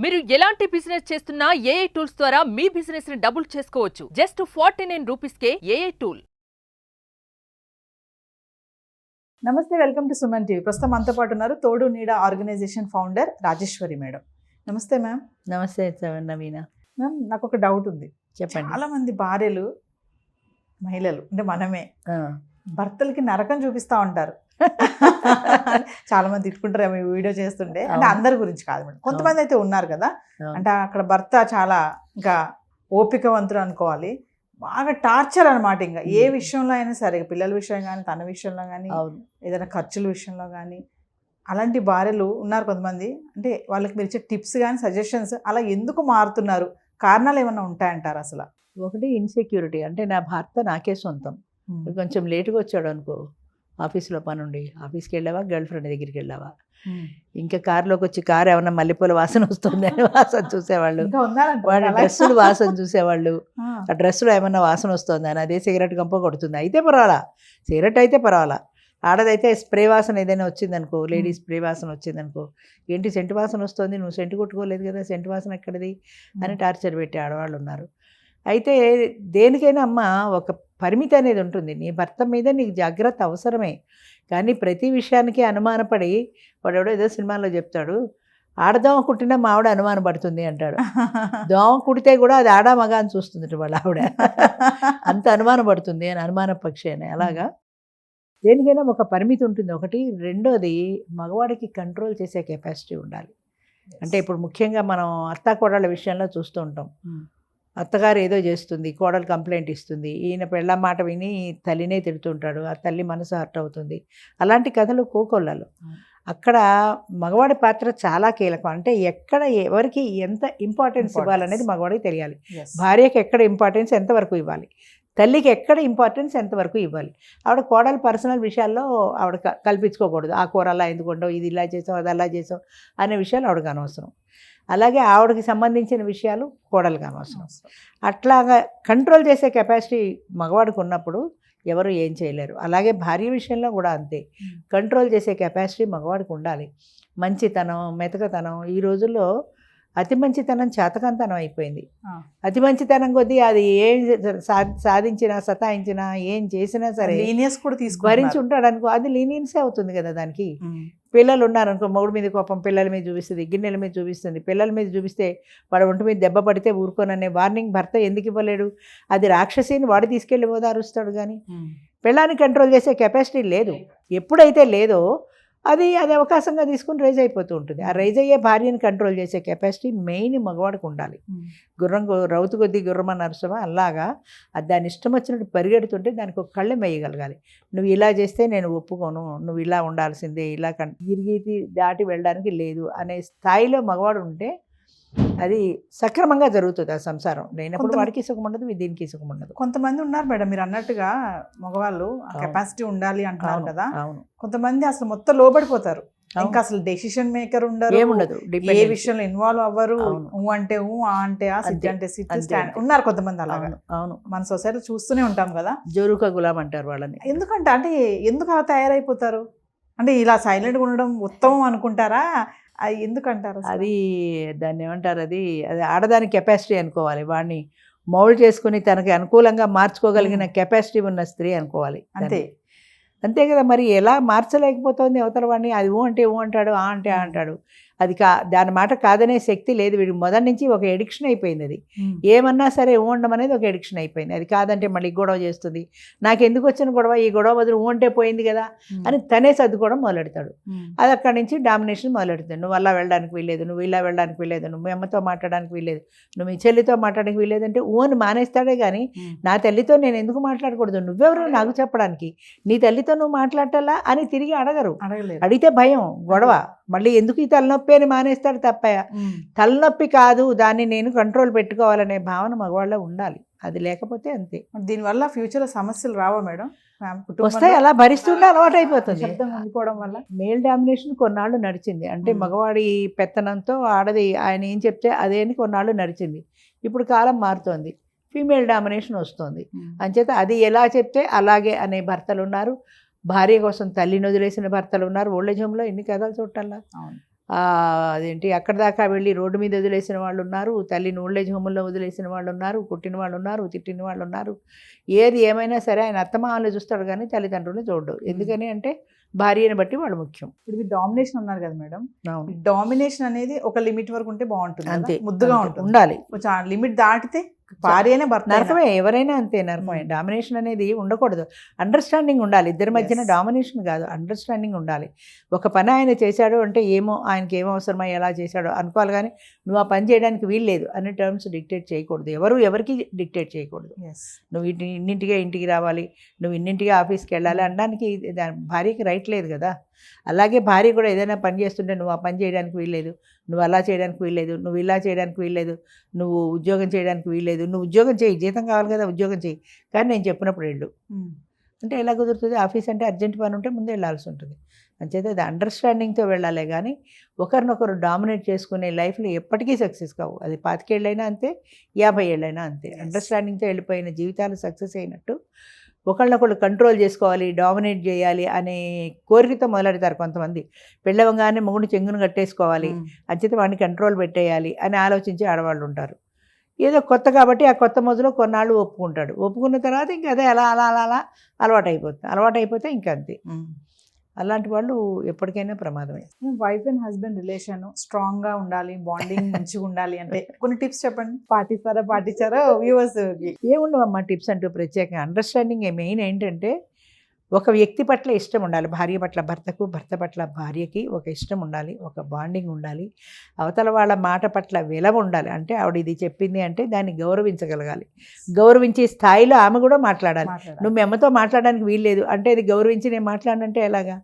మీరు ఎలాంటి బిజినెస్ చేస్తున్నా ఏఐ టూల్స్ ద్వారా మీ బిజినెస్ ని డబుల్ చేసుకోవచ్చు. జస్ట్ 49 రూపీస్కే ఏఐ టూల్. నమస్తే, వెల్కమ్ టు సుమన్ టీవీ. ప్రస్తుతం మనతో పాటు ఉన్నారు Thodu Needa organisation founder Rajeswari madam. నమస్తే మ్యామ్. నమస్తే నవీన. మ్యామ్, నాకు ఒక డౌట్ ఉంది. చెప్పండి. చాలా మంది భార్యలు, మహిళలు అంటే మనమే, భర్తలకి నరకం చూపిస్తా ఉంటారు. చాలా మంది తిట్టుకుంటారు ఈ వీడియో చేస్తుంటే. అంటే అందరి గురించి కాదు మేడం, కొంతమంది అయితే ఉన్నారు కదా, అంటే అక్కడ భర్త చాలా ఇంకా ఓపికవంతుడు అనుకోవాలి, బాగా టార్చర్ అనమాట. ఇంకా ఏ విషయంలో అయినా సరే, పిల్లల విషయం కానీ, తన విషయంలో కానీ, ఏదైనా ఖర్చుల విషయంలో కానీ, అలాంటి భార్యలు ఉన్నారు కొంతమంది. అంటే వాళ్ళకి మీరు ఇచ్చే టిప్స్ కానీ, సజెషన్స్ అలా ఎందుకు మారుతున్నారు, కారణాలు ఏమైనా ఉంటాయంటారు అసలు? ఒకటి ఇన్సెక్యూరిటీ. అంటే నా భర్త నాకే సొంతం, కొంచెం లేటుగా వచ్చాడు అనుకో, ఆఫీస్లో పని ఉండి, ఆఫీస్కి వెళ్ళావా, గర్ల్ ఫ్రెండ్ దగ్గరికి వెళ్ళావా, ఇంకా కారులోకి వచ్చి కారు ఏమన్నా మల్లెపూల వాసన వస్తుంది అని వాసన చూసేవాళ్ళు, వాడి డ్రెస్సులు వాసన చూసేవాళ్ళు, ఆ డ్రెస్సులో ఏమన్నా వాసన వస్తుంది అని, అదే సిగరెట్ గంప కొడుతుంది అయితే పర్వాలా, సిగరెట్ అయితే పర్వాలా, ఆడదైతే స్ప్రే వాసన ఏదైనా వచ్చిందనుకో, లేడీస్ స్ప్రే వాసన వచ్చిందనుకో, ఏంటి సెంటు వాసన వస్తుంది, నువ్వు సెంటు కొట్టుకోలేదు కదా, సెంటు వాసన ఎక్కడిది అని టార్చర్ పెట్టి ఆడవాళ్ళు ఉన్నారు. అయితే దేనికైనా అమ్మ ఒక పరిమితి అనేది ఉంటుంది. నీ భర్త మీద నీకు జాగ్రత్త అవసరమే, కానీ ప్రతి విషయానికి అనుమానపడి, వాడెవడో ఏదో సినిమాలో చెప్తాడు, ఆడదోమ కుట్టినా మా ఆవిడ అనుమానపడుతుంది అంటాడు. దోమ కుడితే కూడా అది ఆడా మగ అని చూస్తుంది వాళ్ళ ఆవిడ, అంత అనుమానపడుతుంది అని, అనుమాన పక్షి అని. అలాగా దేనికైనా ఒక పరిమితి ఉంటుంది ఒకటి. రెండోది, మగవాడికి కంట్రోల్ చేసే కెపాసిటీ ఉండాలి. అంటే ఇప్పుడు ముఖ్యంగా మనం అత్తాకోడళ్ళ విషయంలో చూస్తూ ఉంటాం. అత్తగారు ఏదో చేస్తుంది, కోడలు కంప్లైంట్ ఇస్తుంది, ఈయన పెళ్ళ మాట విని తల్లినే తిడుతుంటాడు, ఆ తల్లి మనసు హర్ట్ అవుతుంది. అలాంటి కథలు కోకొల్లలు. అక్కడ మగవాడి పాత్ర చాలా కీలకం. అంటే ఎక్కడ ఎవరికి ఎంత ఇంపార్టెన్స్ ఇవ్వాలనేది మగవాడికి తెలియాలి. భార్యకి ఎక్కడ ఇంపార్టెన్స్ ఎంతవరకు ఇవ్వాలి, తల్లికి ఎక్కడ ఇంపార్టెన్స్ ఎంతవరకు ఇవ్వాలి. ఆవిడ కోడలు పర్సనల్ విషయాల్లో ఆవిడ కల్పించుకోకూడదు. ఆ కూర అలా ఎందుకు ఉండవు, ఇది ఇలా చేసావు, అది అలా చేసావు అనే విషయాలు ఆవిడకి అనవసరం. అలాగే ఆవిడకి సంబంధించిన విషయాలు కోడలికి అనవసరం. అట్లాగా కంట్రోల్ చేసే కెపాసిటీ మగవాడికి ఉన్నప్పుడు ఎవరు ఏం చేయలేరు. అలాగే భార్య విషయంలో కూడా అంతే, కంట్రోల్ చేసే కెపాసిటీ మగవాడికి ఉండాలి. మంచితనం, మెతకతనం, ఈ రోజుల్లో అతి మంచితనం చేతకంతనం అయిపోయింది. అతి మంచితనం కొద్దీ అది ఏం సాధించినా, సతాయించినా, ఏం చేసినా సరే లీనియన్స్ కూడా భరించి ఉంటాడు అనుకో, అది లీనియన్సే అవుతుంది కదా దానికి. పిల్లలు ఉన్నారనుకో, మొగుడు మీద కోపం పిల్లల మీద చూపిస్తుంది, గిన్నెల మీద చూపిస్తుంది. పిల్లల మీద చూపిస్తే వాడు ఒంటి మీద దెబ్బ పడితే ఊరుకోననే వార్నింగ్ భర్త ఎందుకు ఇవ్వలేడు? అది రాక్షసిని వాడు తీసుకెళ్ళి ఓదారుస్తాడు. కానీ పిల్లాన్ని కంట్రోల్ చేసే కెపాసిటీ లేదు. ఎప్పుడైతే లేదో అది అవకాశంగా తీసుకుని రైజ్ అయిపోతూ ఉంటుంది. ఆ రైజ్ అయ్యే భార్యను కంట్రోల్ చేసే కెపాసిటీ మెయిన్ మగవాడికి ఉండాలి. గుర్రం రౌతు కొద్దీ గుర్రమని నరసమా, అలాగా అది దాని ఇష్టం వచ్చినట్టు పరిగెడుతుంటే దానికి ఒక కళ్ళెం వేయగలగాలి. నువ్వు ఇలా చేస్తే నేను ఒప్పుకోను, నువ్వు ఇలా ఉండాల్సిందే, ఇలా తిరిగి దాటి వెళ్ళడానికి లేదు అనే స్థాయిలో మగవాడు ఉంటే అది సక్రమంగా జరుగుతుంది ఆ సంసారం. లేనప్పుడు వాడికి సుఖం ఉండదు, దీనికి సుఖం ఉండదు. కొంతమంది ఉన్నారు మేడం, మీరు అన్నట్టుగా మగవాళ్ళు కెపాసిటీ ఉండాలి అంటున్నారు కదా. కొంతమంది అసలు మొత్తం లోబడిపోతారు, ఇంకా అసలు డెసిషన్ మేకర్ ఉండరు, ఏముండదు, ఏ విషయంలో ఇన్వాల్వ్ అవ్వరు. అంటే ఆ అంటే ఆ, సిట్ అంటే సిట్ ఉన్నారు కొంతమంది అలాగా. అవును, మన సొసైటీలో చూస్తూనే ఉంటాం కదా. జోరుకా గులాం అంటారు వాళ్ళని. ఎందుకంటే అంటే ఎందుకు అలా తయారైపోతారు? అంటే ఇలా సైలెంట్గా ఉండడం ఉత్తమం అనుకుంటారా? అది ఎందుకంటారు? అది దాన్ని ఏమంటారు, అది ఆడదాని కెపాసిటీ అనుకోవాలి. వాడిని మౌల్డ్ చేసుకుని తనకి అనుకూలంగా మార్చుకోగలిగిన కెపాసిటీ ఉన్న స్త్రీ అనుకోవాలి. అంతే కదా. మరి ఎలా మార్చలేకపోతుంది అవతల వాడిని? అది ఊ అంటే ఊ అంటాడు, ఆ అంటే ఆ అంటాడు. అది దాని మాట కాదనే శక్తి లేదు వీడికి. మొదటి నుంచి ఒక ఎడిక్షన్ అయిపోయింది. అది ఏమన్నా సరే ఊ ఉండడం అనేది ఒక ఎడిక్షన్ అయిపోయింది. అది కాదంటే మళ్ళీ గొడవ చేస్తుంది. నాకు ఎందుకు వచ్చిన గొడవ, ఈ గొడవ బదులు ఊ అంటే పోయింది కదా అని తనే సర్దుకోవడం మొదలెడతాడు. అది అక్కడి నుంచి డామినేషన్ మొదలెడుతుంది. నువ్వు అలా వెళ్ళడానికి వీల్లేదు, నువ్వు ఇలా వెళ్ళడానికి వీల్లేదు, నువ్వు మీ అమ్మతో మాట్లాడడానికి వీల్లేదు, నువ్వు మీ చెల్లితో మాట్లాడడానికి వీల్లేదు అంటే ఊని మానేస్తాడే. కానీ నా తల్లితో నేను ఎందుకు మాట్లాడకూడదు, నువ్వెవరు నాకు చెప్పడానికి, నీ తల్లితో నువ్వు మాట్లాడాలా అని తిరిగి అడగరు. అడిగితే భయం, గొడవ, మళ్ళీ ఎందుకు ఈ తలనొప్పి అని మానేస్తాడు తప్ప తలనొప్పి కాదు, దాన్ని నేను కంట్రోల్ పెట్టుకోవాలనే భావన మగవాళ్ళ ఉండాలి. అది లేకపోతే అంతే. దీనివల్ల ఫ్యూచర్లో సమస్యలు రావా మేడం? వస్తాయి, అలా భరిస్తుంటే అలవాటు అయిపోతుంది. అనుకోవడం వల్ల మేల్ డామినేషన్ కొన్నాళ్ళు నడిచింది. అంటే మగవాడి పెత్తనంతో ఆడది ఆయన ఏం చెప్తే అదే అని కొన్నాళ్ళు నడిచింది. ఇప్పుడు కాలం మారుతోంది, ఫీమేల్ డామినేషన్ వస్తుంది. అంచేత అది ఎలా చెప్తే అలాగే అనే భర్తలు ఉన్నారు, భార్య కోసం తల్లిని వదిలేసిన భర్తలు ఉన్నారు. ఓల్డేజ్ హోమ్లో ఎన్ని కథలు చూడాలా. అదేంటి అక్కడ దాకా వెళ్ళి రోడ్డు మీద వదిలేసిన వాళ్ళు ఉన్నారు, తల్లిని ఓల్డేజ్ హోముల్లో వదిలేసిన వాళ్ళు ఉన్నారు, కొట్టిన వాళ్ళు ఉన్నారు, తిట్టిన వాళ్ళు ఉన్నారు. ఏది ఏమైనా సరే ఆయన అత్తమామలు చూస్తాడు కానీ తల్లిదండ్రులు చూడడు. ఎందుకని అంటే భార్యని బట్టి వాళ్ళు ముఖ్యం. ఇప్పుడు డామినేషన్ అన్నారు కదా మేడం, అవును, డామినేషన్ అనేది ఒక లిమిట్ వరకు ఉంటే బాగుంటుంది కదా, అంతే, ముద్దుగా అంతే, ఉంటుంది. ఉండాలి. కొంచెం ఆ లిమిట్ దాటితే భార్యనే భర్త అయినా. నరకమే, ఎవరైనా అంతే నరకమే. డామినేషన్ అనేది ఉండకూడదు. అండర్స్టాండింగ్ ఉండాలి ఇద్దరి మధ్యన. Yes. డామినేషన్ కాదు, అండర్స్టాండింగ్ ఉండాలి. ఒక పని ఆయన చేశాడు అంటే ఏమో ఆయనకి ఏమో అవసరమై ఎలా చేశాడో అనుకోవాలి కానీ నువ్వు ఆ పని చేయడానికి వీల్లేదు అనే టర్మ్స్ డిక్టేట్ చేయకూడదు. ఎవరికి డిక్టేట్ చేయకూడదు. Yes. నువ్వు ఇన్నింటిగా ఇంటికి రావాలి, నువ్వు ఇన్నింటిగా ఆఫీస్కి వెళ్ళాలి అనడానికి భార్యకి రైట్ లేదు కదా. అలాగే భార్య కూడా ఏదైనా పని చేస్తుంటే నువ్వు ఆ పని చేయడానికి వీల్లేదు, నువ్వు అలా చేయడానికి వీల్లేదు, నువ్వు ఇలా చేయడానికి వీల్లేదు, నువ్వు ఉద్యోగం చేయడానికి వీల్లేదు. నువ్వు ఉద్యోగం చేయి, జీతం కావాలి కదా, ఉద్యోగం చేయి, కానీ నేను చెప్పినప్పుడు వెళ్ళు అంటే ఎలా కుదురుతుంది? ఆఫీస్ అంటే అర్జెంట్ పని ఉంటే ముందే వెళ్ళాల్సి ఉంటుంది. అంచేత అది అండర్స్టాండింగ్తో వెళ్ళాలి కానీ ఒకరినొకరు డామినేట్ చేసుకునే లైఫ్లో ఎప్పటికీ సక్సెస్ కావు. అది 25 ఏళ్ళైనా అంతే, 50 ఏళ్ళైనా అంతే. అండర్స్టాండింగ్తో వెళ్ళిపోయిన జీవితాలు సక్సెస్ అయినట్టు ఒకళ్ళనొకళ్ళు కంట్రోల్ చేసుకోవాలి, డామినేట్ చేయాలి అనే కోరికతో మొదలెడతారు కొంతమంది. పెళ్ళవగానే మొగుడు చెంగును కట్టేసుకోవాలి, అంచేత వాడిని కంట్రోల్ పెట్టేయాలి అని ఆలోచించే ఆడవాళ్ళు ఉంటారు. ఏదో కొత్త కాబట్టి ఆ కొత్త మొదలు కొన్నాళ్ళు ఒప్పుకుంటాడు. ఒప్పుకున్న తర్వాత ఇంక అదే అలా అలా అలా అలా అలవాటు అయిపోతే ఇంక అంతే. అలాంటి వాళ్ళు ఎప్పటికైనా ప్రమాదమే. Wife and husband relation strong గా ఉండాలి, బాండింగ్ మంచిగా ఉండాలి అంటే కొన్ని టిప్స్ చెప్పండి. పాటించారా వ్యూవర్స్? ఏముండవమ్మా టిప్స్ అంటూ ప్రత్యేకంగా. అండర్స్టాండింగ్ మెయిన్ ఏంటంటే ఒక వ్యక్తి పట్ల ఇష్టం ఉండాలి. భార్య పట్ల భర్తకు, భర్త పట్ల భార్యకి ఒక ఇష్టం ఉండాలి, ఒక బాండింగ్ ఉండాలి. అవతల వాళ్ళ మాట పట్ల విలువ ఉండాలి. అంటే ఆవిడ ఇది చెప్పింది అంటే దాన్ని గౌరవించగలగాలి. గౌరవించే స్థాయిలో ఆమె కూడా మాట్లాడాలి. నువ్వు మీ అమ్మతో మాట్లాడడానికి వీల్లేదు అంటే అది గౌరవించి నేను మాట్లాడనంటే ఎలాగా?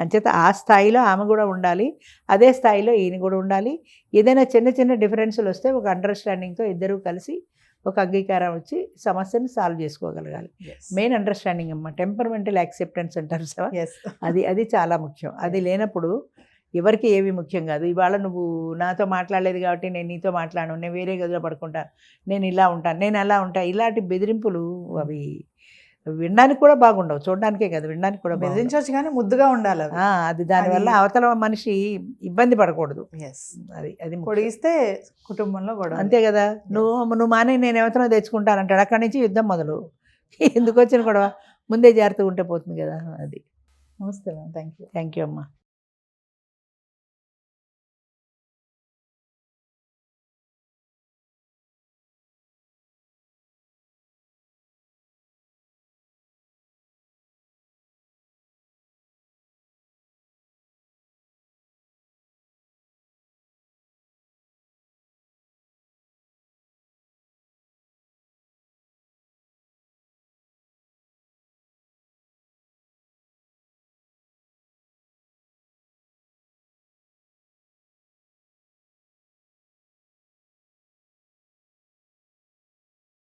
అంచేత ఆ స్థాయిలో ఆమె కూడా ఉండాలి, అదే స్థాయిలో ఈయన కూడా ఉండాలి. ఏదైనా చిన్న చిన్న డిఫరెన్సులు వస్తే ఒక అండర్స్టాండింగ్తో ఇద్దరూ కలిసి ఒక అంగీకారం వచ్చి సమస్యను సాల్వ్ చేసుకోగలగాలి. మెయిన్ అండర్స్టాండింగ్ అమ్మ. టెంపర్మెంటల్ యాక్సెప్టెన్స్ అంటారు సార్, అది చాలా ముఖ్యం. అది లేనప్పుడు ఎవరికి ఏవి ముఖ్యం కాదు. ఇవాళ నువ్వు నాతో మాట్లాడలేదు కాబట్టి నేను నీతో మాట్లాడను, నేను వేరే గదిలో పడుకుంటాను, నేను ఇలా ఉంటాను, నేను అలా ఉంటాను, ఇలాంటి బెదిరింపులు అవి వినడానికి కూడా బాగుండవు, చూడడానికే కదా వినడానికి కూడా బెదిరించవచ్చు కానీ ముద్దుగా ఉండాలి. అది దానివల్ల అవతల మనిషి ఇబ్బంది పడకూడదు. అది పొడిగిస్తే కుటుంబంలో కూడా అంతే కదా. నువ్వు మానే నేను ఎవరితో తెచ్చుకుంటానంటాడు, అక్కడి నుంచి యుద్ధం మొదలు. ఎందుకు వచ్చిన గొడవ? ముందే జాగ్రత్తగా ఉంటే పోతుంది కదా. అది. నమస్తే మ్యామ్, థ్యాంక్ యూ అమ్మా.